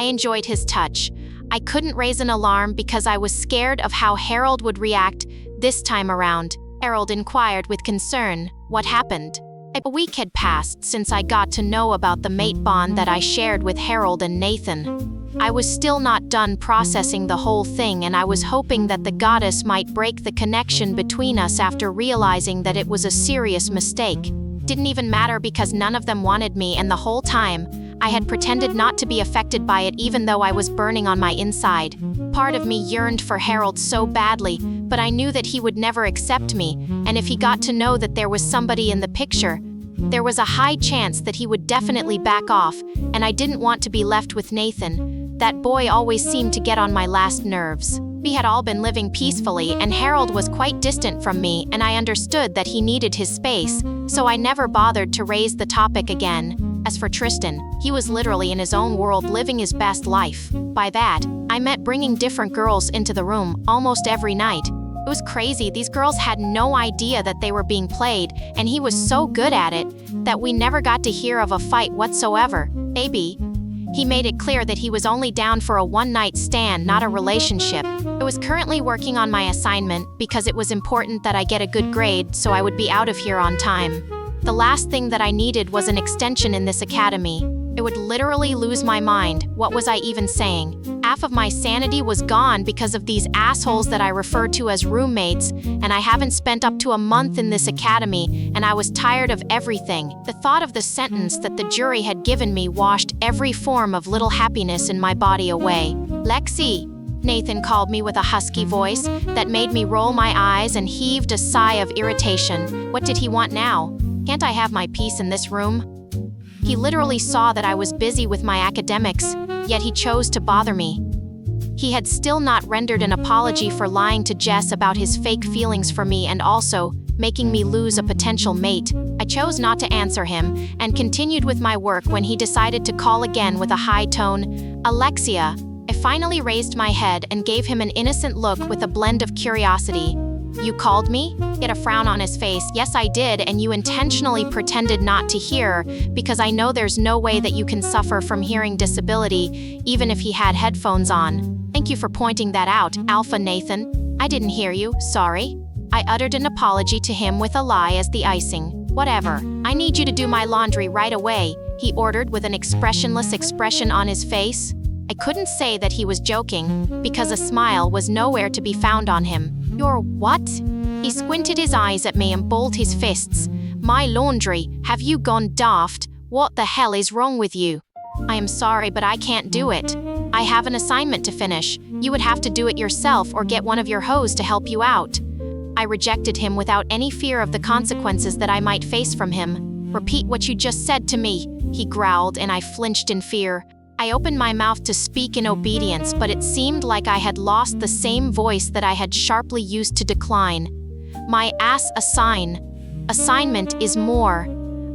I enjoyed his touch. I couldn't raise an alarm because I was scared of how Harold would react this time around. Harold inquired with concern, "What happened?" A week had passed since I got to know about the mate bond that I shared with Harold and Nathan. I was still not done processing the whole thing, and I was hoping that the goddess might break the connection between us after realizing that it was a serious mistake. Didn't even matter because none of them wanted me, and the whole time, I had pretended not to be affected by it even though I was burning on my inside. Part of me yearned for Harold so badly, but I knew that he would never accept me, and if he got to know that there was somebody in the picture, there was a high chance that he would definitely back off, and I didn't want to be left with Nathan. That boy always seemed to get on my last nerves. We had all been living peacefully, and Harold was quite distant from me, and I understood that he needed his space, so I never bothered to raise the topic again. As for Tristan, he was literally in his own world living his best life. By that, I meant bringing different girls into the room almost every night. It was crazy. These girls had no idea that they were being played, and he was so good at it that we never got to hear of a fight whatsoever. Maybe. He made it clear that he was only down for a one-night stand, not a relationship. I was currently working on my assignment because it was important that I get a good grade so I would be out of here on time. The last thing that I needed was an extension in this academy. I would literally lose my mind. What was I even saying? Half of my sanity was gone because of these assholes that I refer to as roommates, and I haven't spent up to a month in this academy, and I was tired of everything. The thought of the sentence that the jury had given me washed every form of little happiness in my body away. "Lexi," Nathan called me with a husky voice that made me roll my eyes and heaved a sigh of irritation. What did he want now? Can't I have my peace in this room? He literally saw that I was busy with my academics, yet he chose to bother me. He had still not rendered an apology for lying to Jess about his fake feelings for me and also making me lose a potential mate. I chose not to answer him and continued with my work when he decided to call again with a high tone. "Alexia." I finally raised my head and gave him an innocent look with a blend of curiosity. "You called me?" He had a frown on his face. "Yes, I did, and you intentionally pretended not to hear because I know there's no way that you can suffer from hearing disability, even if he had headphones on. Thank you for pointing that out, Alpha Nathan. I didn't hear you, sorry." I uttered an apology to him with a lie as the icing. "Whatever. I need you to do my laundry right away," he ordered with an expressionless expression on his face. I couldn't say that he was joking, because a smile was nowhere to be found on him. "Your what?" He squinted his eyes at me and balled his fists. "My laundry? Have you gone daft? What the hell is wrong with you?" "I am sorry, but I can't do it. I have an assignment to finish. You would have to do it yourself or get one of your hoes to help you out." I rejected him without any fear of the consequences that I might face from him. "Repeat what you just said to me," he growled, and I flinched in fear. I opened my mouth to speak in obedience, but it seemed like I had lost the same voice that I had sharply used to decline. "My assignment is more,"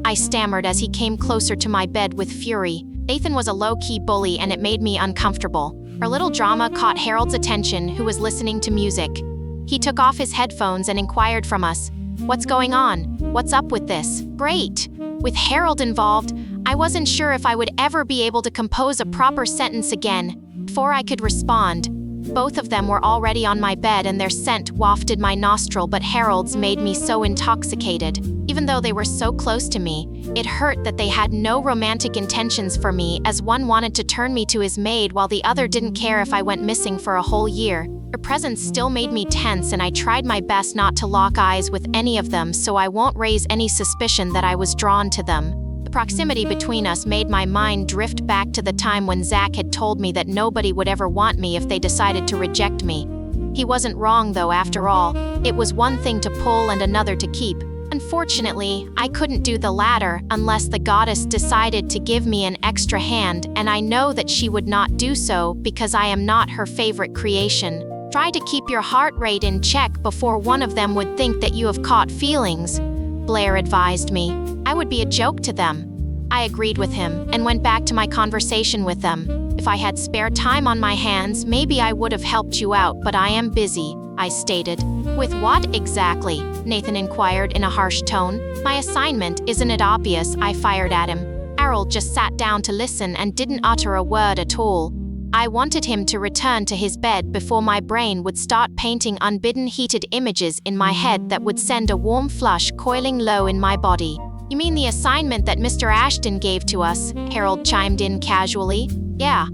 I stammered as he came closer to my bed with fury. Nathan was a low-key bully, and it made me uncomfortable. Our little drama caught Harold's attention, who was listening to music. He took off his headphones and inquired from us, "What's going on? What's up with this?" Great. With Harold involved, I wasn't sure if I would ever be able to compose a proper sentence again. Before I could respond, both of them were already on my bed and their scent wafted my nostril, but Harold's made me so intoxicated. Even though they were so close to me, it hurt that they had no romantic intentions for me, as one wanted to turn me to his maid while the other didn't care if I went missing for a whole year. Their presence still made me tense, and I tried my best not to lock eyes with any of them so I won't raise any suspicion that I was drawn to them. The proximity between us made my mind drift back to the time when Zach had told me that nobody would ever want me if they decided to reject me. He wasn't wrong though, after all. It was one thing to pull and another to keep. Unfortunately, I couldn't do the latter unless the goddess decided to give me an extra hand, and I know that she would not do so because I am not her favorite creation. Try to keep your heart rate in check before one of them would think that you have caught feelings, Blair advised me. I would be a joke to them. I agreed with him and went back to my conversation with them. If I had spare time on my hands, maybe I would have helped you out, but I am busy, I stated. With what exactly? Nathan inquired in a harsh tone. My assignment, isn't it obvious? I fired at him. Harold just sat down to listen and didn't utter a word at all. I wanted him to return to his bed before my brain would start painting unbidden heated images in my head that would send a warm flush coiling low in my body. "You mean the assignment that Mr. Ashton gave to us?" Harold chimed in casually. "Yeah,"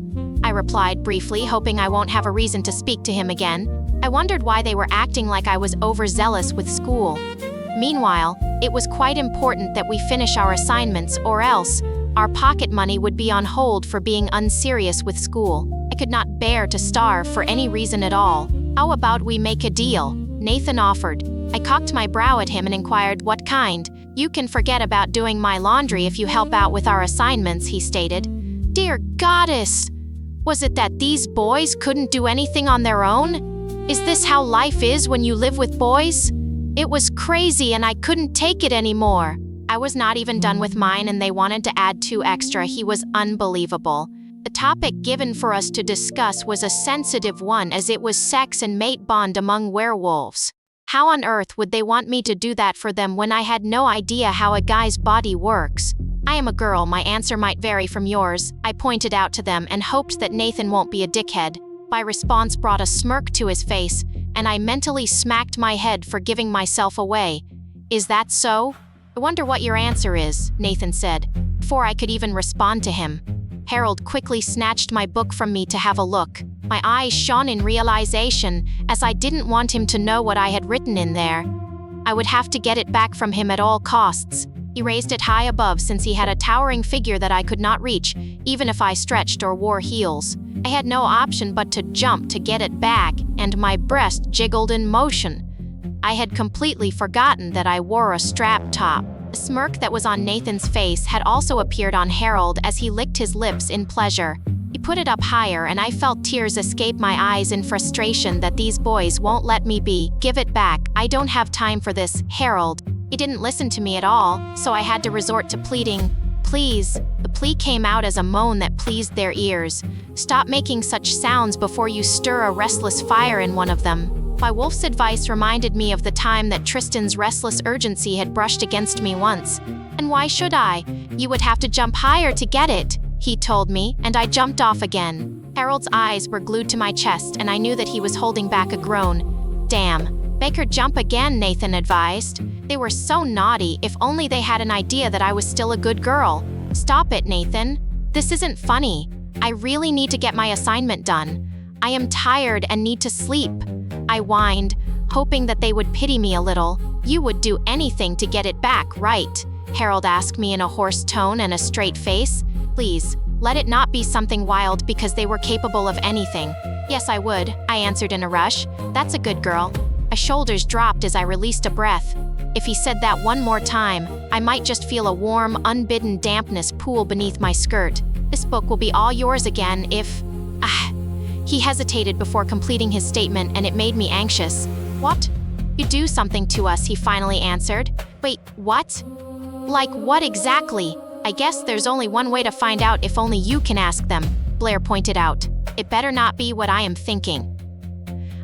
I replied briefly, hoping I won't have a reason to speak to him again. I wondered why they were acting like I was overzealous with school. Meanwhile, it was quite important that we finish our assignments, or else our pocket money would be on hold for being unserious with school. I could not bear to starve for any reason at all. "How about we make a deal?" Nathan offered. I cocked my brow at him and inquired, "What kind?" "You can forget about doing my laundry if you help out with our assignments," he stated. Dear goddess! Was it that these boys couldn't do anything on their own? Is this how life is when you live with boys? It was crazy and I couldn't take it anymore. I was not even done with mine and they wanted to add 2 extra. He was unbelievable. The topic given for us to discuss was a sensitive one, as it was sex and mate bond among werewolves. How on earth would they want me to do that for them when I had no idea how a guy's body works? "I am a girl, my answer might vary from yours," I pointed out to them and hoped that Nathan won't be a dickhead. My response brought a smirk to his face, and I mentally smacked my head for giving myself away. "Is that so? I wonder what your answer is," Nathan said, before I could even respond to him. Harold quickly snatched my book from me to have a look. My eyes shone in realization, as I didn't want him to know what I had written in there. I would have to get it back from him at all costs. He raised it high above since he had a towering figure that I could not reach, even if I stretched or wore heels. I had no option but to jump to get it back, and my breast jiggled in motion. I had completely forgotten that I wore a strap top. The smirk that was on Nathan's face had also appeared on Harold as he licked his lips in pleasure. He put it up higher and I felt tears escape my eyes in frustration that these boys won't let me be. "Give it back. I don't have time for this, Harold." He didn't listen to me at all, so I had to resort to pleading. "Please." The plea came out as a moan that pleased their ears. "Stop making such sounds before you stir a restless fire in one of them." My wolf's advice reminded me of the time that Tristan's restless urgency had brushed against me once. "And why should I? You would have to jump higher to get it," he told me, and I jumped off again. Harold's eyes were glued to my chest, and I knew that he was holding back a groan. "Damn. Make her jump again," Nathan advised. They were so naughty. If only they had an idea that I was still a good girl. "Stop it, Nathan. This isn't funny. I really need to get my assignment done. I am tired and need to sleep," I whined, hoping that they would pity me a little. "You would do anything to get it back, right?" Harold asked me in a hoarse tone and a straight face. "Please, let it not be something wild, because they were capable of anything." "Yes, I would," I answered in a rush. "That's a good girl." My shoulders dropped as I released a breath. If he said that one more time, I might just feel a warm, unbidden dampness pool beneath my skirt. "This book will be all yours again if..." He hesitated before completing his statement, and it made me anxious. "What?" "You do something to us," he finally answered. "Wait, what?" "Like what exactly?" "I guess there's only one way to find out if only you can ask them," Blair pointed out. "It better not be what I am thinking."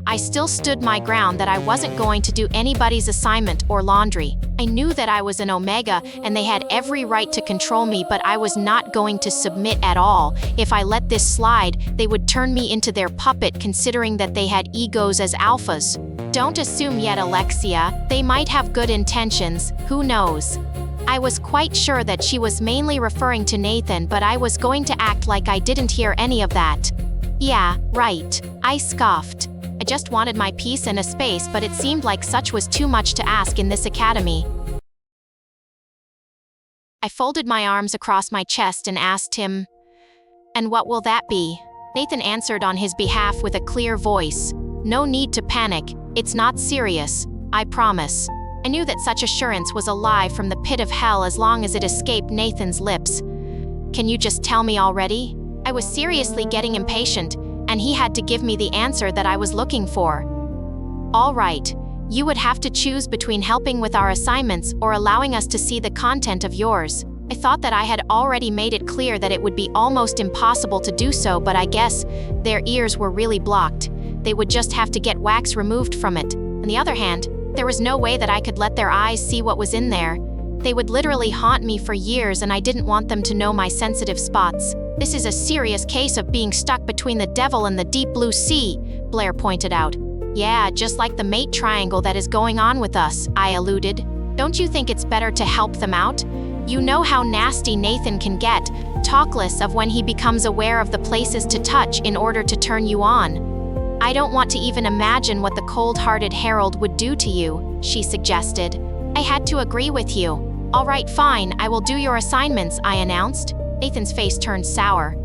I still stood my ground that I wasn't going to do anybody's assignment or laundry. I knew that I was an Omega and they had every right to control me, but I was not going to submit at all. If I let this slide, they would turn me into their puppet, considering that they had egos as alphas. "Don't assume yet, Alexia. They might have good intentions, who knows?" I was quite sure that she was mainly referring to Nathan, but I was going to act like I didn't hear any of that. "Yeah, right," I scoffed. I just wanted my peace and a space, but it seemed like such was too much to ask in this academy. I folded my arms across my chest and asked him, "And what will that be?" Nathan answered on his behalf with a clear voice. "No need to panic. It's not serious. I promise." I knew that such assurance was a lie from the pit of hell as long as it escaped Nathan's lips. "Can you just tell me already?" I was seriously getting impatient, and he had to give me the answer that I was looking for. "All right, you would have to choose between helping with our assignments or allowing us to see the content of yours." I thought that I had already made it clear that it would be almost impossible to do so, but I guess their ears were really blocked. They would just have to get wax removed from it. On the other hand, there was no way that I could let their eyes see what was in there. They would literally haunt me for years, and I didn't want them to know my sensitive spots. This is a serious case of being stuck between the devil and the deep blue sea, Blair pointed out. Yeah, just like the mate triangle that is going on with us, I alluded. Don't you think it's better to help them out? You know how nasty Nathan can get, talk less of when he becomes aware of the places to touch in order to turn you on. I don't want to even imagine what the cold-hearted Harold would do to you, she suggested. I had to agree with you. All right, fine, I will do your assignments, I announced. Nathan's face turned sour.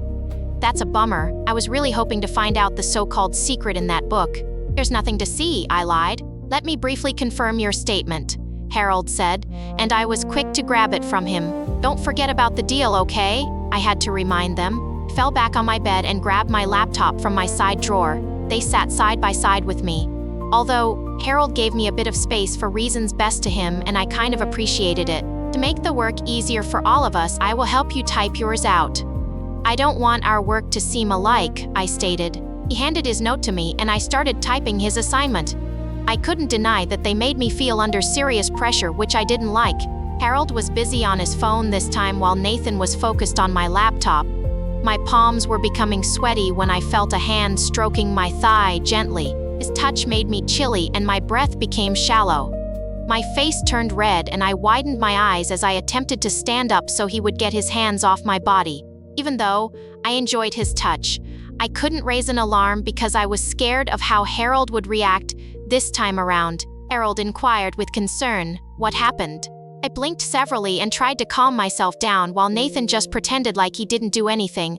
That's a bummer. I was really hoping to find out the so-called secret in that book. There's nothing to see, I lied. Let me briefly confirm your statement, Harold said, and I was quick to grab it from him. Don't forget about the deal, okay? I had to remind them. Fell back on my bed and grabbed my laptop from my side drawer. They sat side by side with me. Although, Harold gave me a bit of space for reasons best to him, and I kind of appreciated it. To make the work easier for all of us, I will help you type yours out. I don't want our work to seem alike, I stated. He handed his note to me and I started typing his assignment. I couldn't deny that they made me feel under serious pressure, which I didn't like. Harold was busy on his phone this time while Nathan was focused on my laptop. My palms were becoming sweaty when I felt a hand stroking my thigh gently. His touch made me chilly and my breath became shallow. My face turned red and I widened my eyes as I attempted to stand up so he would get his hands off my body. Even though I enjoyed his touch, I couldn't raise an alarm because I was scared of how Harold would react this time around. Harold inquired with concern, "What happened?" I blinked severally and tried to calm myself down while Nathan just pretended like he didn't do anything.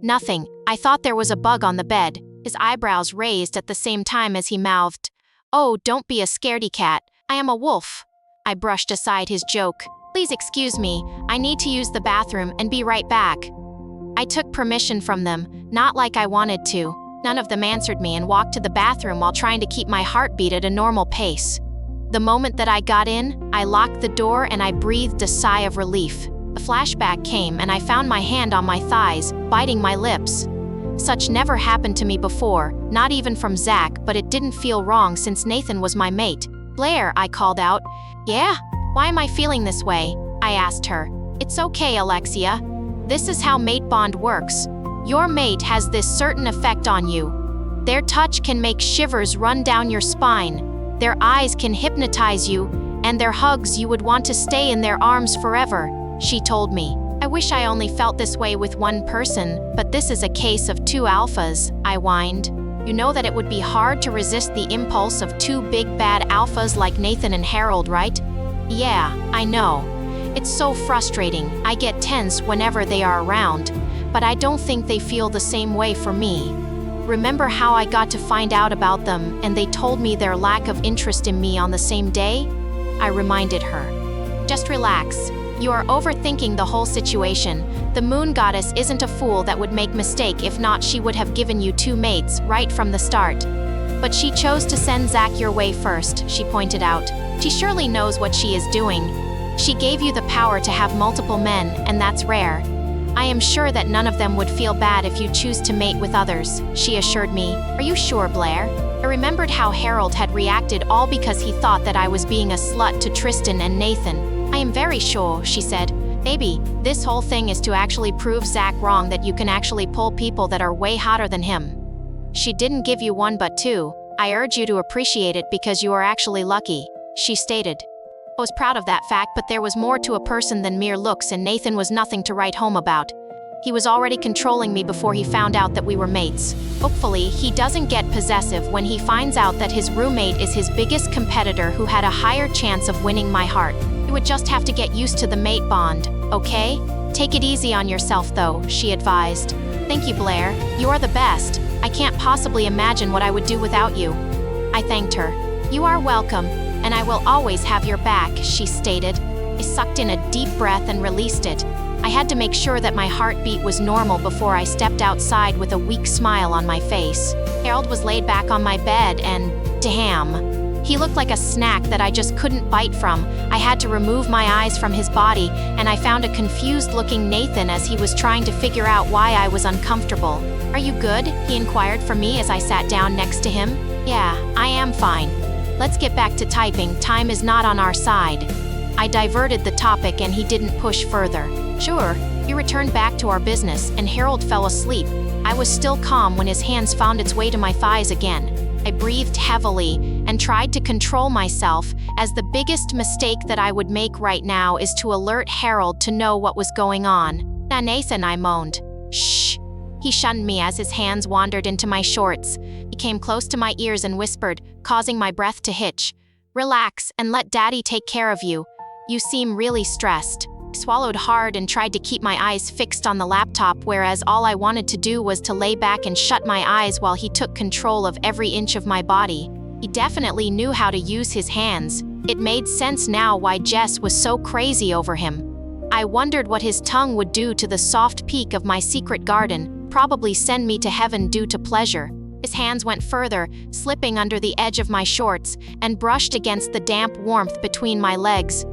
Nothing. I thought there was a bug on the bed. His eyebrows raised at the same time as he mouthed, "Oh, don't be a scaredy cat. I am a wolf." I brushed aside his joke. "Please excuse me, I need to use the bathroom and be right back." I took permission from them, not like I wanted to. None of them answered me and walked to the bathroom while trying to keep my heartbeat at a normal pace. The moment that I got in, I locked the door and I breathed a sigh of relief. The flashback came and I found my hand on my thighs, biting my lips. Such never happened to me before, not even from Zach, but it didn't feel wrong since Nathan was my mate. "Blair," I called out. "Yeah? Why am I feeling this way?" I asked her. "It's okay, Alexia. This is how mate bond works. Your mate has this certain effect on you. Their touch can make shivers run down your spine. Their eyes can hypnotize you, and their hugs you would want to stay in their arms forever," she told me. "I wish I only felt this way with one person, but this is a case of two alphas," I whined. "You know that it would be hard to resist the impulse of two big bad alphas like Nathan and Harold, right?" "Yeah, I know. It's so frustrating. I get tense whenever they are around, but I don't think they feel the same way for me. Remember how I got to find out about them and they told me their lack of interest in me on the same day?" I reminded her. "Just relax. You are overthinking the whole situation. The moon goddess isn't a fool that would make mistake. If not, she would have given you two mates right from the start. But she chose to send Zach your way first," she pointed out. "She surely knows what she is doing. She gave you the power to have multiple men, and that's rare. I am sure that none of them would feel bad if you choose to mate with others," she assured me. "Are you sure, Blair?" I remembered how Harold had reacted all because he thought that I was being a slut to Tristan and Nathan. "I am very sure," she said. "Maybe this whole thing is to actually prove Zach wrong, that you can actually pull people that are way hotter than him. She didn't give you one but two. I urge you to appreciate it because you are actually lucky," she stated. I was proud of that fact, but there was more to a person than mere looks, and Nathan was nothing to write home about. He was already controlling me before he found out that we were mates. Hopefully, he doesn't get possessive when he finds out that his roommate is his biggest competitor who had a higher chance of winning my heart. You would just have to get used to the mate bond, okay? Take it easy on yourself though, she advised. "Thank you, Blair. You are the best. I can't possibly imagine what I would do without you." I thanked her. "You are welcome, and I will always have your back," she stated. I sucked in a deep breath and released it. I had to make sure that my heartbeat was normal before I stepped outside with a weak smile on my face. Harold was laid back on my bed and, damn, he looked like a snack that I just couldn't bite from. I had to remove my eyes from his body, and I found a confused-looking Nathan as he was trying to figure out why I was uncomfortable. "Are you good?" he inquired from me as I sat down next to him. "Yeah, I am fine. Let's get back to typing. Time is not on our side." I diverted the topic and he didn't push further. "Sure, We returned back to our business, and Harold fell asleep. I was still calm when his hands found its way to my thighs again. I breathed heavily and tried to control myself, as the biggest mistake that I would make right now is to alert Harold to know what was going on. "Now, Nathan," I moaned. "Shh." He shunned me as his hands wandered into my shorts. He came close to my ears and whispered, causing my breath to hitch. "Relax and let Daddy take care of you. You seem really stressed." I swallowed hard and tried to keep my eyes fixed on the laptop, whereas all I wanted to do was to lay back and shut my eyes while he took control of every inch of my body. He definitely knew how to use his hands. It made sense now why Jess was so crazy over him. I wondered what his tongue would do to the soft peak of my secret garden, probably send me to heaven due to pleasure. His hands went further, slipping under the edge of my shorts, and brushed against the damp warmth between my legs.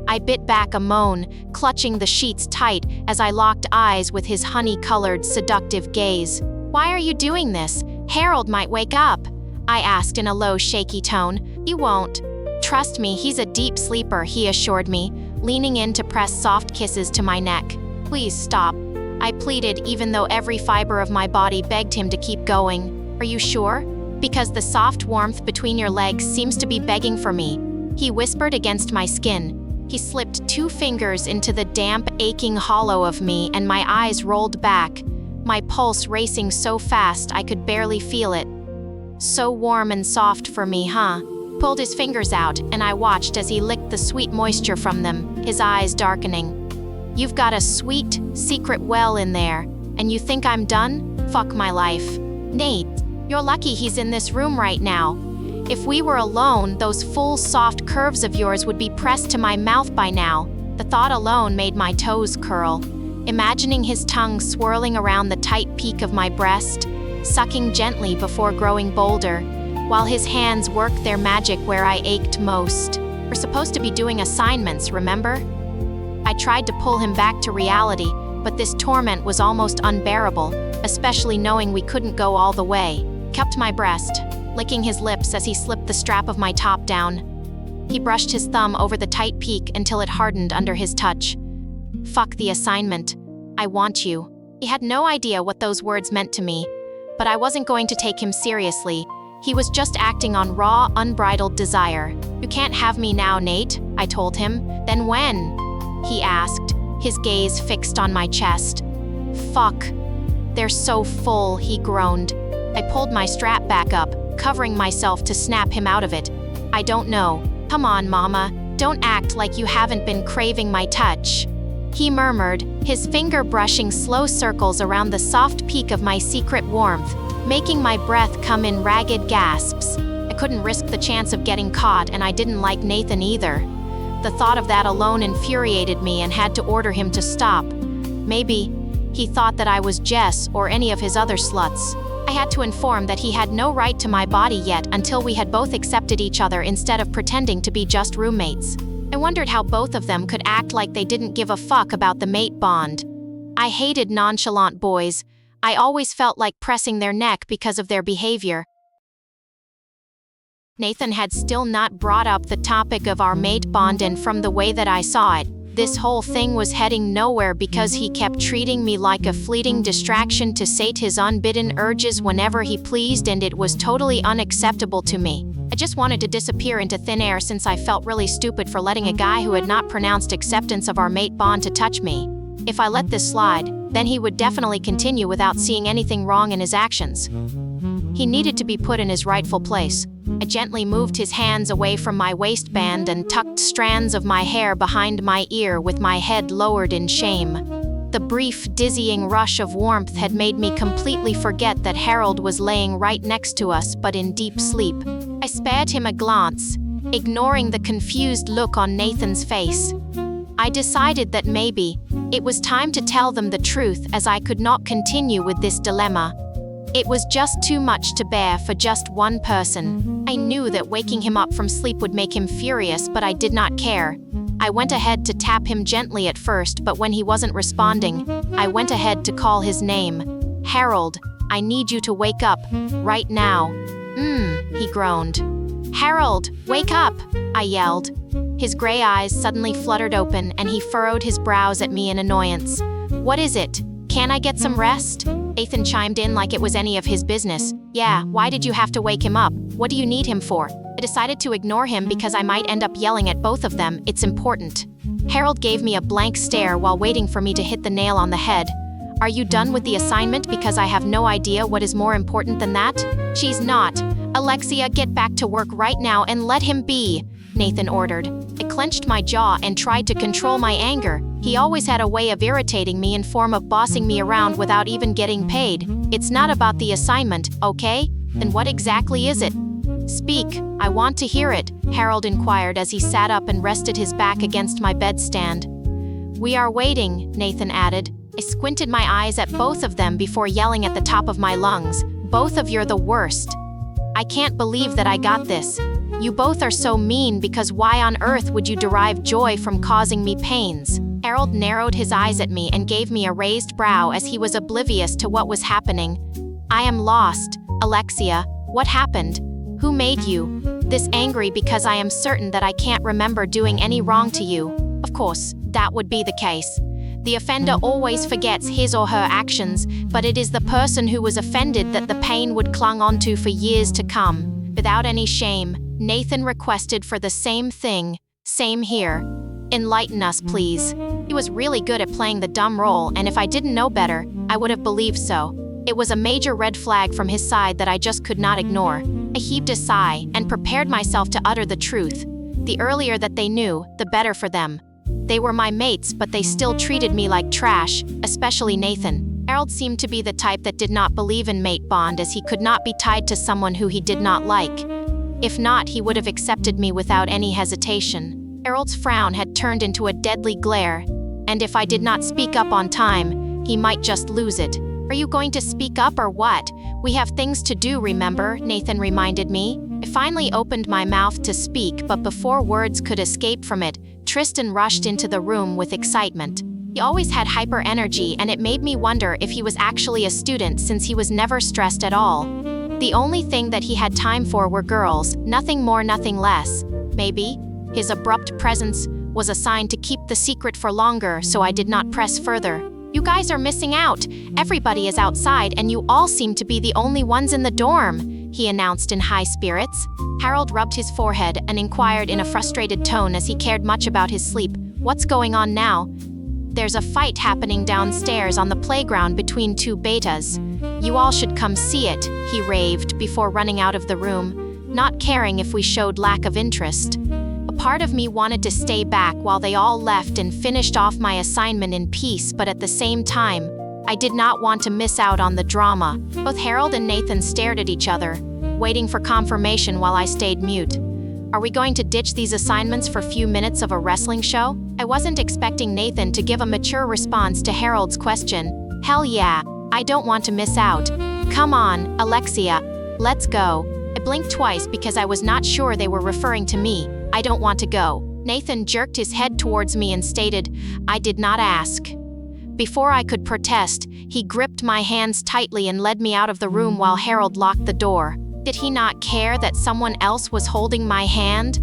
I bit back a moan, clutching the sheets tight as I locked eyes with his honey-colored, seductive gaze. "Why are you doing this? Harold might wake up," I asked in a low, shaky tone. "He won't. Trust me, he's a deep sleeper," he assured me, leaning in to press soft kisses to my neck. "Please stop," I pleaded, even though every fiber of my body begged him to keep going. "Are you sure? Because the soft warmth between your legs seems to be begging for me," he whispered against my skin. He slipped 2 fingers into the damp, aching hollow of me, and my eyes rolled back, my pulse racing so fast I could barely feel it. "So warm and soft for me, huh?" Pulled his fingers out, and I watched as he licked the sweet moisture from them, his eyes darkening. "You've got a sweet, secret well in there, and you think I'm done? Fuck my life. Nate, you're lucky he's in this room right now. If we were alone, those full, soft curves of yours would be pressed to my mouth by now." The thought alone made my toes curl. Imagining his tongue swirling around the tight peak of my breast, sucking gently before growing bolder, while his hands worked their magic where I ached most. We're supposed to be doing assignments, remember? I tried to pull him back to reality, but this torment was almost unbearable, especially knowing we couldn't go all the way. Cupped my breast, licking his lips as he slipped the strap of my top down. He brushed his thumb over the tight peak until it hardened under his touch. "Fuck the assignment. I want you." He had no idea what those words meant to me, but I wasn't going to take him seriously. He was just acting on raw, unbridled desire. "You can't have me now, Nate," I told him. "Then when?" he asked, his gaze fixed on my chest. "Fuck. They're so full," he groaned. I pulled my strap back up, covering myself to snap him out of it. "I don't know. Come on, Mama. Don't act like you haven't been craving my touch," he murmured, his finger brushing slow circles around the soft peak of my secret warmth, making my breath come in ragged gasps. I couldn't risk the chance of getting caught, and I didn't like Nathan either. The thought of that alone infuriated me and had to order him to stop. Maybe he thought that I was Jess or any of his other sluts. I had to inform that he had no right to my body yet until we had both accepted each other instead of pretending to be just roommates. I wondered how both of them could act like they didn't give a fuck about the mate bond. I hated nonchalant boys. I always felt like pressing their neck because of their behavior. Nathan had still not brought up the topic of our mate bond, and from the way that I saw it, this whole thing was heading nowhere because he kept treating me like a fleeting distraction to sate his unbidden urges whenever he pleased, and it was totally unacceptable to me. I just wanted to disappear into thin air since I felt really stupid for letting a guy who had not pronounced acceptance of our mate bond to touch me. If I let this slide, then he would definitely continue without seeing anything wrong in his actions. He needed to be put in his rightful place. I gently moved his hands away from my waistband and tucked strands of my hair behind my ear with my head lowered in shame. The brief, dizzying rush of warmth had made me completely forget that Harold was laying right next to us but in deep sleep. I spared him a glance, ignoring the confused look on Nathan's face. I decided that maybe it was time to tell them the truth, as I could not continue with this dilemma. It was just too much to bear for just one person. I knew that waking him up from sleep would make him furious, but I did not care. I went ahead to tap him gently at first, but when he wasn't responding, I went ahead to call his name. "Harold, I need you to wake up, right now." He groaned. "Harold, wake up," I yelled. His gray eyes suddenly fluttered open, and he furrowed his brows at me in annoyance. What is it? Can I get some rest? Nathan chimed in like it was any of his business. Yeah, why did you have to wake him up? What do you need him for? I decided to ignore him because I might end up yelling at both of them. It's important. Harold gave me a blank stare while waiting for me to hit the nail on the head. Are you done with the assignment because I have no idea what is more important than that? She's not. Alexia, get back to work right now and let him be, Nathan ordered. I clenched my jaw and tried to control my anger. He always had a way of irritating me in form of bossing me around without even getting paid. It's not about the assignment, okay? Then what exactly is it? Speak, I want to hear it, Harold inquired as he sat up and rested his back against my bedstand. We are waiting, Nathan added. I squinted my eyes at both of them before yelling at the top of my lungs. Both of you're the worst. I can't believe that I got this. You both are so mean because why on earth would you derive joy from causing me pains? Harold narrowed his eyes at me and gave me a raised brow as he was oblivious to what was happening. I am lost. Alexia, what happened? Who made you this angry because I am certain that I can't remember doing any wrong to you? Of course, that would be the case. The offender always forgets his or her actions, but it is the person who was offended that the pain would cling onto for years to come. Without any shame, Nathan requested for the same thing. Same here. Enlighten us, please. He was really good at playing the dumb role, and if I didn't know better, I would have believed so. It was a major red flag from his side that I just could not ignore. I heaved a sigh and prepared myself to utter the truth. The earlier that they knew, the better for them. They were my mates, but they still treated me like trash, especially Nathan. Harold seemed to be the type that did not believe in mate bond as he could not be tied to someone who he did not like. If not, he would have accepted me without any hesitation. Harold's frown had turned into a deadly glare, and if I did not speak up on time, he might just lose it. Are you going to speak up or what? We have things to do, remember? Nathan reminded me. I finally opened my mouth to speak, but before words could escape from it, Tristan rushed into the room with excitement. He always had hyper energy, and it made me wonder if he was actually a student since he was never stressed at all. The only thing that he had time for were girls, nothing more, nothing less. Maybe his abrupt presence was a sign to keep the secret for longer, so I did not press further. You guys are missing out. Everybody is outside, and you all seem to be the only ones in the dorm, he announced in high spirits. Harold rubbed his forehead and inquired in a frustrated tone as he cared much about his sleep. What's going on now? There's a fight happening downstairs on the playground between two betas. You all should come see it, he raved before running out of the room, not caring if we showed lack of interest. A part of me wanted to stay back while they all left and finished off my assignment in peace, but at the same time, I did not want to miss out on the drama. Both Harold and Nathan stared at each other, waiting for confirmation while I stayed mute. Are we going to ditch these assignments for a few minutes of a wrestling show? I wasn't expecting Nathan to give a mature response to Harold's question. Hell yeah, I don't want to miss out. Come on, Alexia, let's go. I blinked twice because I was not sure they were referring to me. I don't want to go. Nathan jerked his head towards me and stated, I did not ask. Before I could protest, he gripped my hands tightly and led me out of the room while Harold locked the door. Did he not care that someone else was holding my hand?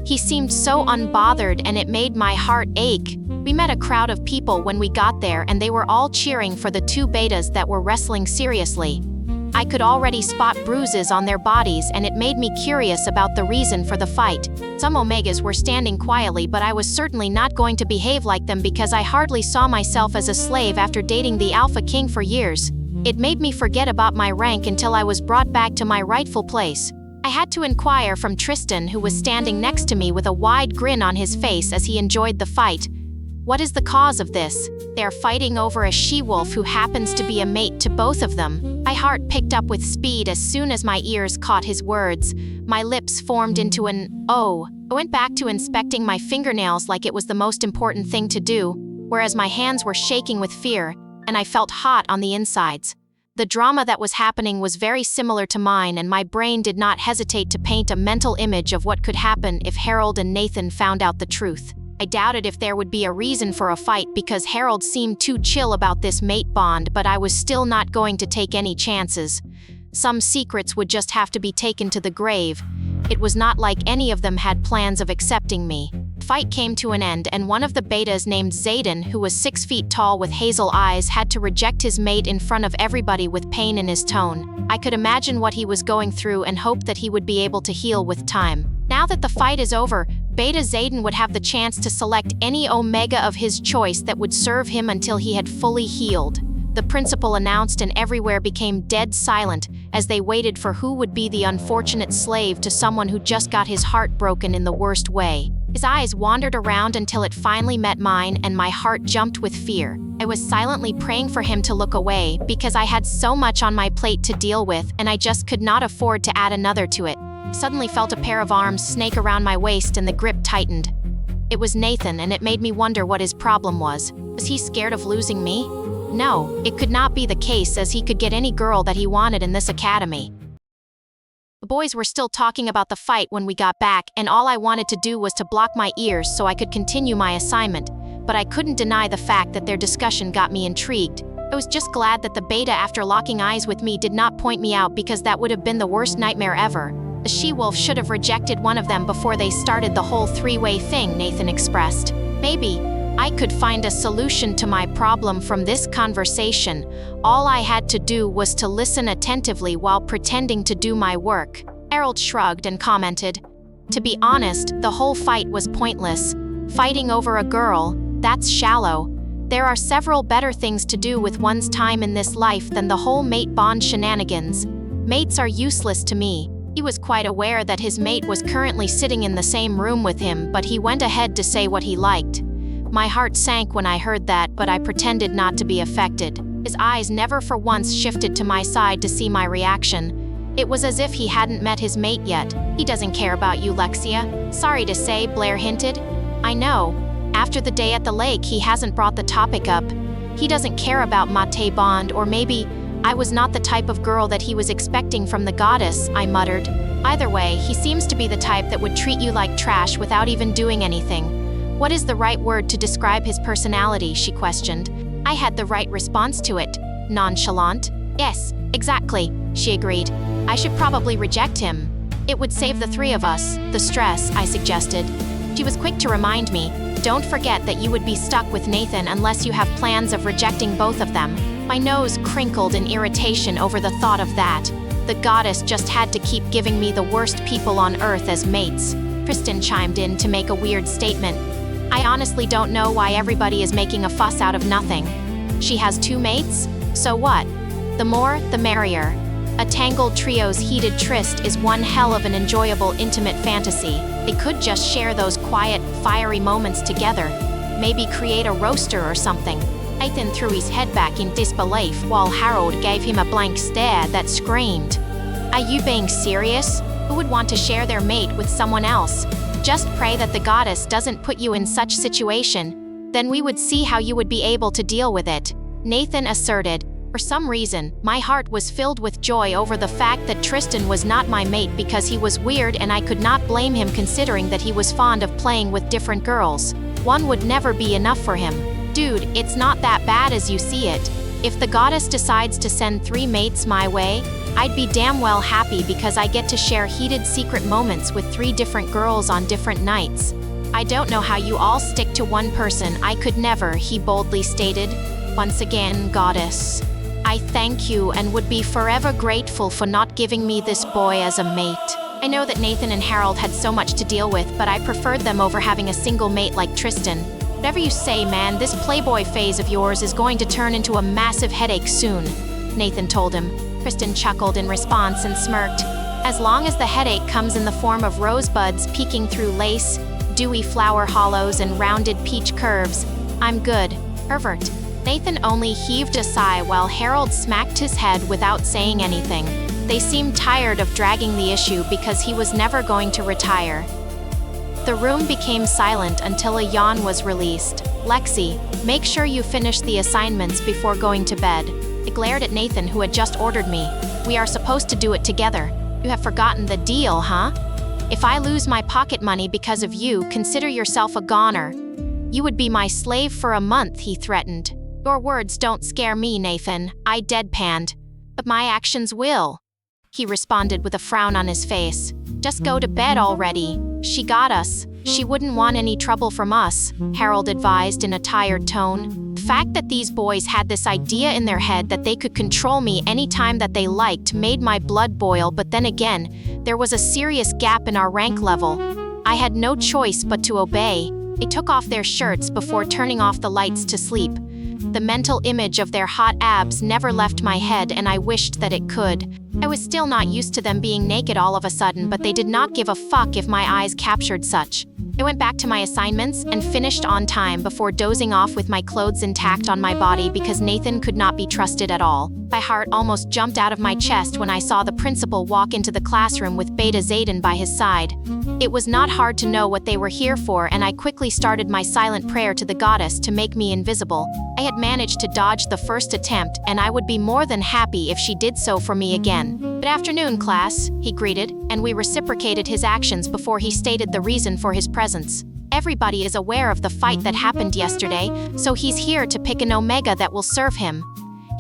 He seemed so unbothered and it made my heart ache. We met a crowd of people when we got there and they were all cheering for the two betas that were wrestling seriously. I could already spot bruises on their bodies and it made me curious about the reason for the fight. Some Omegas were standing quietly, but I was certainly not going to behave like them because I hardly saw myself as a slave after dating the Alpha King for years. It made me forget about my rank until I was brought back to my rightful place. I had to inquire from Tristan, who was standing next to me with a wide grin on his face as he enjoyed the fight. What is the cause of this? They are fighting over a she-wolf who happens to be a mate to both of them. My heart picked up with speed as soon as my ears caught his words. My lips formed into an "oh." I went back to inspecting my fingernails like it was the most important thing to do, whereas my hands were shaking with fear, and I felt hot on the insides. The drama that was happening was very similar to mine, and my brain did not hesitate to paint a mental image of what could happen if Harold and Nathan found out the truth. I doubted if there would be a reason for a fight because Harold seemed too chill about this mate bond, but I was still not going to take any chances. Some secrets would just have to be taken to the grave. It was not like any of them had plans of accepting me. At fight came to an end and one of the betas named Zayden, who was 6 feet tall with hazel eyes, had to reject his mate in front of everybody with pain in his tone. I could imagine what he was going through and hoped that he would be able to heal with time. Now that the fight is over, Beta Zayden would have the chance to select any Omega of his choice that would serve him until he had fully healed. The principal announced and everywhere became dead silent as they waited for who would be the unfortunate slave to someone who just got his heart broken in the worst way. His eyes wandered around until it finally met mine and my heart jumped with fear. I was silently praying for him to look away because I had so much on my plate to deal with and I just could not afford to add another to it. I suddenly felt a pair of arms snake around my waist and the grip tightened. It was Nathan and it made me wonder what his problem was. Was he scared of losing me? No, it could not be the case as he could get any girl that he wanted in this academy. The boys were still talking about the fight when we got back, and all I wanted to do was to block my ears so I could continue my assignment, but I couldn't deny the fact that their discussion got me intrigued. I was just glad that the beta, after locking eyes with me, did not point me out because that would have been the worst nightmare ever. The she-wolf should have rejected one of them before they started the whole three-way thing, Nathan expressed. Maybe I could find a solution to my problem from this conversation. All I had to do was to listen attentively while pretending to do my work. Harold shrugged and commented, "To be honest, the whole fight was pointless. Fighting over a girl, that's shallow. There are several better things to do with one's time in this life than the whole mate bond shenanigans. Mates are useless to me." He was quite aware that his mate was currently sitting in the same room with him, but he went ahead to say what he liked. My heart sank when I heard that, but I pretended not to be affected. His eyes never for once shifted to my side to see my reaction. It was as if he hadn't met his mate yet. "He doesn't care about you, Alexia." "Sorry to say," Blair hinted. "I know. After the day at the lake, he hasn't brought the topic up. He doesn't care about mate bond, or maybe I was not the type of girl that he was expecting from the goddess," I muttered. "Either way, he seems to be the type that would treat you like trash without even doing anything." "What is the right word to describe his personality?" she questioned. I had the right response to it. "Nonchalant?" "Yes, exactly," she agreed. "I should probably reject him. It would save the three of us, the stress," I suggested. She was quick to remind me, "Don't forget that you would be stuck with Nathan unless you have plans of rejecting both of them." My nose crinkled in irritation over the thought of that. The goddess just had to keep giving me the worst people on earth as mates. Kristen chimed in to make a weird statement. "I honestly don't know why everybody is making a fuss out of nothing. She has 2 mates? So what? The more, the merrier. A tangled trio's heated tryst is one hell of an enjoyable intimate fantasy. They could just share those quiet, fiery moments together. Maybe create a roaster or something." Nathan threw his head back in disbelief while Harold gave him a blank stare that screamed, "Are you being serious? Who would want to share their mate with someone else? Just pray that the goddess doesn't put you in such situation. Then we would see how you would be able to deal with it," Nathan asserted. For some reason, my heart was filled with joy over the fact that Tristan was not my mate because he was weird, and I could not blame him considering that he was fond of playing with different girls. One would never be enough for him. "Dude, it's not that bad as you see it. If the goddess decides to send 3 mates my way, I'd be damn well happy because I get to share heated secret moments with 3 different girls on different nights. I don't know how you all stick to one person. I could never," he boldly stated. "Once again, goddess, I thank you and would be forever grateful for not giving me this boy as a mate." I know that Nathan and Harold had so much to deal with, but I preferred them over having a single mate like Tristan. "Whatever you say, man, this playboy phase of yours is going to turn into a massive headache soon," Nathan told him. Tristan chuckled in response and smirked. "As long as the headache comes in the form of rosebuds peeking through lace, dewy flower hollows and rounded peach curves, I'm good." "Pervert." Nathan only heaved a sigh while Harold smacked his head without saying anything. They seemed tired of dragging the issue because he was never going to retire. The room became silent until a yawn was released. "Lexi, make sure you finish the assignments before going to bed." I glared at Nathan, who had just ordered me. "We are supposed to do it together. You have forgotten the deal, huh? If I lose my pocket money because of you, consider yourself a goner. You would be my slave for a month," he threatened. "Your words don't scare me, Nathan," I deadpanned. "But my actions will," he responded with a frown on his face. "Just go to bed already. She got us." She wouldn't want any trouble from us, Harold advised in a tired tone. The fact that these boys had this idea in their head that they could control me anytime that they liked made my blood boil, but then again, there was a serious gap in our rank level. I had no choice but to obey. They took off their shirts before turning off the lights to sleep. The mental image of their hot abs never left my head, and I wished that it could. I was still not used to them being naked all of a sudden, but they did not give a fuck if my eyes captured such. I went back to my assignments and finished on time before dozing off with my clothes intact on my body because Nathan could not be trusted at all. My heart almost jumped out of my chest when I saw the principal walk into the classroom with Beta Zayden by his side. It was not hard to know what they were here for, and I quickly started my silent prayer to the goddess to make me invisible. I had managed to dodge the first attempt, and I would be more than happy if she did so for me again. "Good afternoon, class," he greeted, and we reciprocated his actions before he stated the reason for his presence. "Everybody is aware of the fight that happened yesterday, so he's here to pick an Omega that will serve him."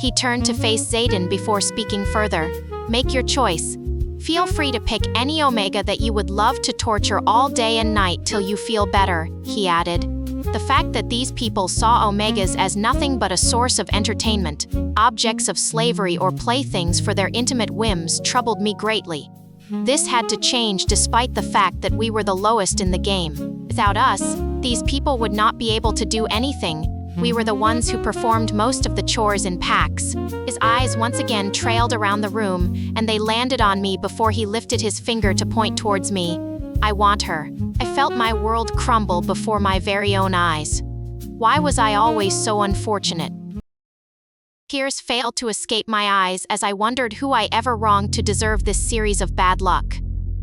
He turned to face Zayden before speaking further. "Make your choice. Feel free to pick any Omega that you would love to torture all day and night till you feel better," he added. The fact that these people saw Omegas as nothing but a source of entertainment, objects of slavery or playthings for their intimate whims troubled me greatly. This had to change despite the fact that we were the lowest in the game. Without us, these people would not be able to do anything. We were the ones who performed most of the chores in packs. His eyes once again trailed around the room, and they landed on me before he lifted his finger to point towards me. "I want her." I felt my world crumble before my very own eyes. Why was I always so unfortunate? Tears failed to escape my eyes as I wondered who I ever wronged to deserve this series of bad luck.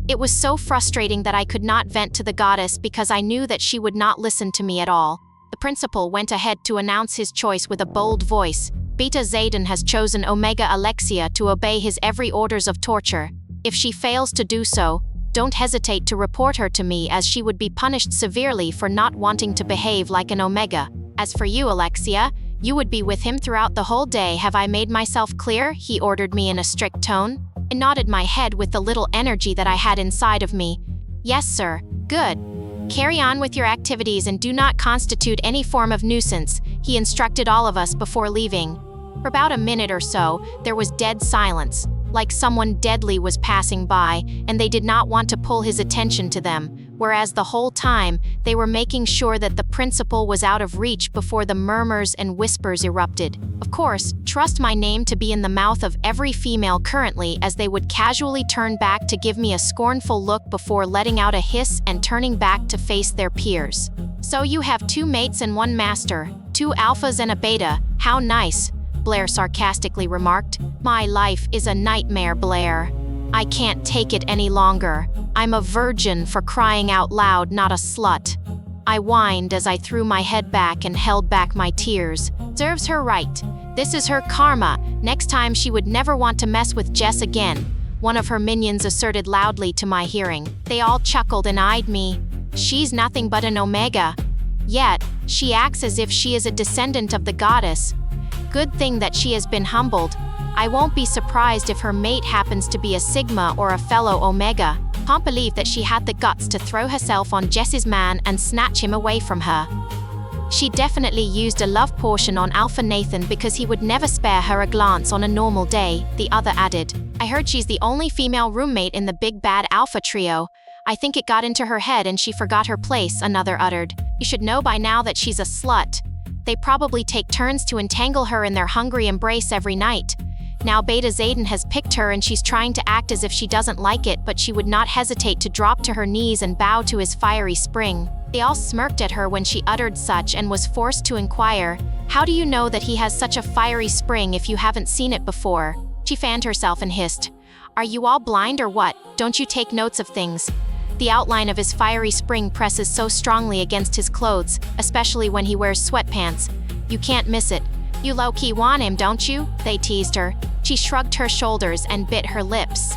It was so frustrating that I could not vent to the goddess because I knew that she would not listen to me at all. The principal went ahead to announce his choice with a bold voice. "Beta Zayden has chosen Omega Alexia to obey his every orders of torture. If she fails to do so, don't hesitate to report her to me, as she would be punished severely for not wanting to behave like an Omega. As for you, Alexia, you would be with him throughout the whole day. Have I made myself clear?" he ordered me in a strict tone. I nodded my head with the little energy that I had inside of me. "Yes, sir. Good. Carry on with your activities and do not constitute any form of nuisance," he instructed all of us before leaving. For about a minute or so, there was dead silence, like someone deadly was passing by, and they did not want to pull his attention to them, whereas the whole time, they were making sure that the principal was out of reach before the murmurs and whispers erupted. Of course, trust my name to be in the mouth of every female currently, as they would casually turn back to give me a scornful look before letting out a hiss and turning back to face their peers. "So you have 2 mates and 1 master, 2 alphas and a beta. How nice," Blair sarcastically remarked. "My life is a nightmare, Blair. I can't take it any longer. I'm a virgin, for crying out loud, not a slut." I whined as I threw my head back and held back my tears. "Serves her right. This is her karma. Next time she would never want to mess with Jess again," one of her minions asserted loudly to my hearing. They all chuckled and eyed me. "She's nothing but an Omega. Yet, she acts as if she is a descendant of the goddess. Good thing that she has been humbled. I won't be surprised if her mate happens to be a Sigma or a fellow Omega. Can't believe that she had the guts to throw herself on Jess's man and snatch him away from her. She definitely used a love potion on Alpha Nathan because he would never spare her a glance on a normal day," the other added. "I heard she's the only female roommate in the big bad Alpha trio. I think it got into her head and she forgot her place," another uttered. "You should know by now that she's a slut. They probably take turns to entangle her in their hungry embrace every night. Now Beta Zayden has picked her and she's trying to act as if she doesn't like it, but she would not hesitate to drop to her knees and bow to his fiery spring." They all smirked at her when she uttered such and was forced to inquire, "How do you know that he has such a fiery spring if you haven't seen it before?" She fanned herself and hissed, "Are you all blind or what? Don't you take notes of things?" The outline of his fiery spring presses so strongly against his clothes, especially when he wears sweatpants. "You can't miss it. You low-key want him, don't you?" they teased her. She shrugged her shoulders and bit her lips.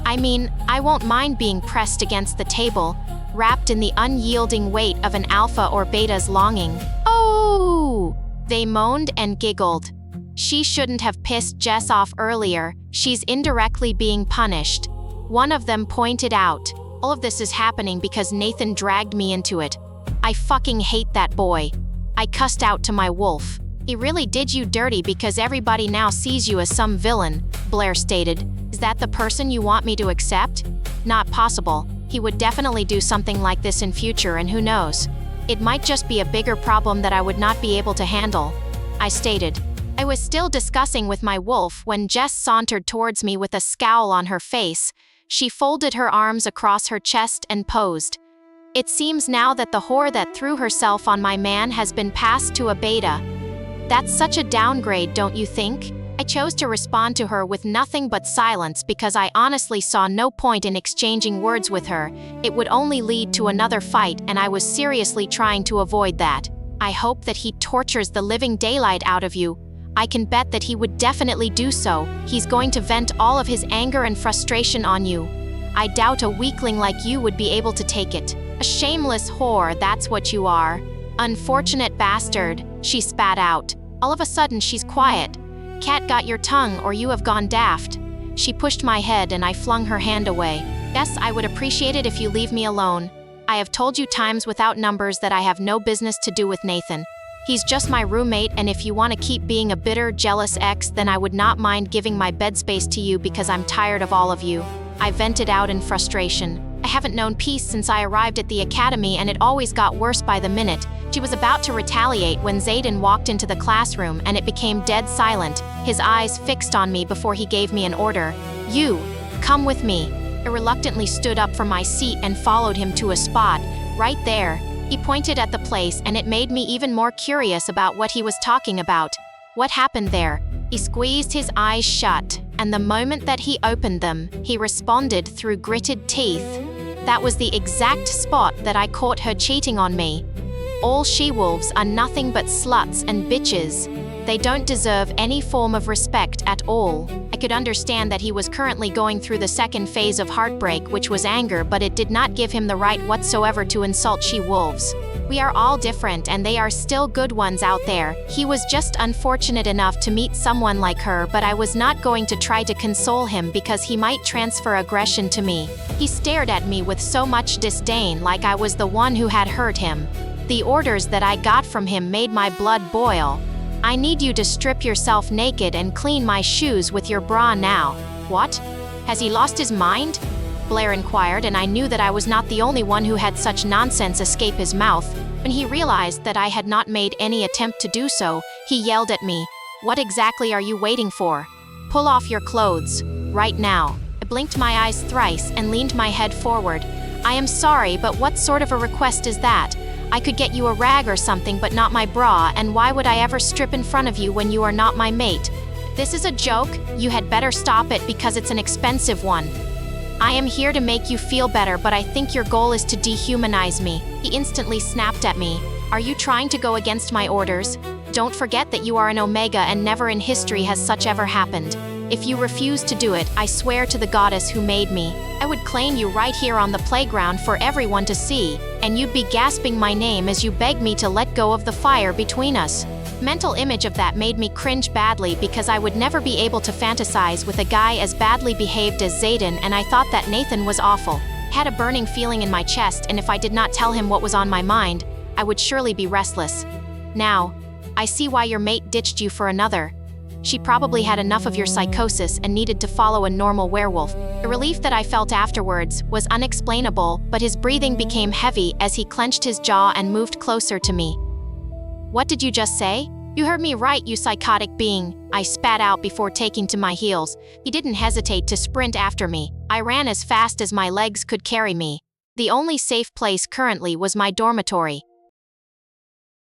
"I mean, I won't mind being pressed against the table, wrapped in the unyielding weight of an alpha or beta's longing." "Oh!" they moaned and giggled. "She shouldn't have pissed Jess off earlier. She's indirectly being punished," one of them pointed out. All of this is happening because Nathan dragged me into it. I fucking hate that boy. I cussed out to my wolf. He really did you dirty because everybody now sees you as some villain, Blair stated. Is that the person you want me to accept? Not possible. He would definitely do something like this in future, and who knows? It might just be a bigger problem that I would not be able to handle, I stated. I was still discussing with my wolf when Jess sauntered towards me with a scowl on her face. She folded her arms across her chest and posed. It seems now that the whore that threw herself on my man has been passed to a beta. That's such a downgrade, don't you think? I chose to respond to her with nothing but silence because I honestly saw no point in exchanging words with her. It would only lead to another fight, and I was seriously trying to avoid that. I hope that he tortures the living daylight out of you. I can bet that he would definitely do so. He's going to vent all of his anger and frustration on you. I doubt a weakling like you would be able to take it. A shameless whore, that's what you are. Unfortunate bastard, she spat out. All of a sudden she's quiet. Cat got your tongue or you have gone daft. She pushed my head and I flung her hand away. Yes, I would appreciate it if you leave me alone. I have told you times without numbers that I have no business to do with Nathan. He's just my roommate, and if you want to keep being a bitter, jealous ex, then I would not mind giving my bed space to you because I'm tired of all of you. I vented out in frustration. I haven't known peace since I arrived at the academy, and it always got worse by the minute. She was about to retaliate when Zayden walked into the classroom and it became dead silent, his eyes fixed on me before he gave me an order. You, come with me. I reluctantly stood up from my seat and followed him to a spot, right there. He pointed at the place and it made me even more curious about what he was talking about. What happened there? He squeezed his eyes shut, and the moment that he opened them, he responded through gritted teeth. That was the exact spot that I caught her cheating on me. All she-wolves are nothing but sluts and bitches. They don't deserve any form of respect at all. I could understand that he was currently going through the second phase of heartbreak, which was anger, but it did not give him the right whatsoever to insult she-wolves. We are all different and they are still good ones out there. He was just unfortunate enough to meet someone like her, but I was not going to try to console him because he might transfer aggression to me. He stared at me with so much disdain, like I was the one who had hurt him. The orders that I got from him made my blood boil. I need you to strip yourself naked and clean my shoes with your bra now. What? Has he lost his mind? Blair inquired, and I knew that I was not the only one who had such nonsense escape his mouth. When he realized that I had not made any attempt to do so, he yelled at me. What exactly are you waiting for? Pull off your clothes. Right now. I blinked my eyes thrice and leaned my head forward. I am sorry, but what sort of a request is that? I could get you a rag or something, but not my bra, and why would I ever strip in front of you when you are not my mate? This is a joke. You had better stop it because it's an expensive one. I am here to make you feel better, but I think your goal is to dehumanize me. He instantly snapped at me. Are you trying to go against my orders? Don't forget that you are an Omega and never in history has such ever happened. If you refuse to do it, I swear to the goddess who made me, I would claim you right here on the playground for everyone to see, and you'd be gasping my name as you beg me to let go of the fire between us. Mental image of that made me cringe badly because I would never be able to fantasize with a guy as badly behaved as Zayden, and I thought that Nathan was awful. I had a burning feeling in my chest, and if I did not tell him what was on my mind, I would surely be restless. Now, I see why your mate ditched you for another. She probably had enough of your psychosis and needed to follow a normal werewolf. The relief that I felt afterwards was unexplainable, but his breathing became heavy as he clenched his jaw and moved closer to me. What did you just say? You heard me right, you psychotic being, I spat out before taking to my heels. He didn't hesitate to sprint after me. I ran as fast as my legs could carry me. The only safe place currently was my dormitory.